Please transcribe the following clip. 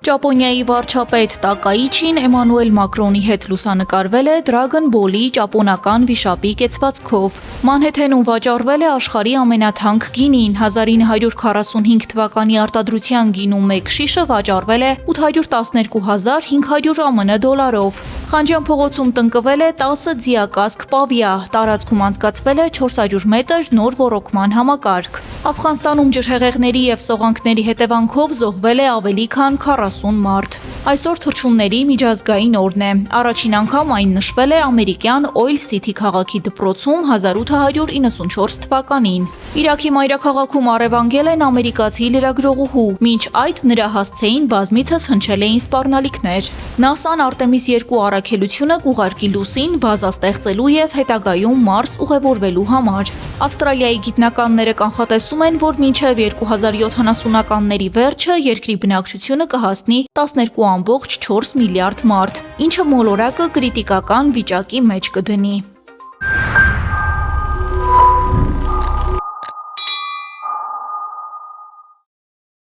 Ճապոնիայի վարչապետ Տակաիչին Էմանուել Մակրոնի հետ լուսանկարվել է Dragon Ball-ի ճապոնական վիշապի կեցվածքով։ Մանհեթենում վաճառվել է աշխարհի ամենաթանկ գինին։ 1945 թվականի արտադրության գինու մեկ շիշը վաճառվել է 812.500 ԱՄՆ դոլարով։ Խանջյան փողոցում տնկվել է 10 ձիակազք պավիա, տարածքում անցկացվել է 400 մետր նոր ոռոգման համակարգ։ Աֆղանստանում ջրհեղեղների և սողանքների հետևանքով զոհվել է ավելի քան 40 մարդ։ Այսօր թռչունների միջազգային օրն է։ Առաջին անգամ այն նշվել է ամերիկյան Օյլ Սիթի քաղաքի դպրոցում 1894 թվականին։ Իրաքի մայրաքաղաքում առևանգել են ամերիկացի լրագրողուհու, մինչ այդ նրա հասցեին բազմիցս հնչել էին սպառնալիքներ։ ՆԱՍԱ-ն Արտեմիս 2 առաքելությունը կուղարկի լուսին բազա ստեղծելու և հետագայում Մարս ուղևորվելու համար։ Ավստրալիայի գիտնականները կանխատեսում են, որ մինչև 2070-ականների վերջը երկրի բնակչությունը կհասնի 12.4 միլիարդ մարդ, ինչը մոլորակը կրիտիկական վիճակի մեջ կդնի։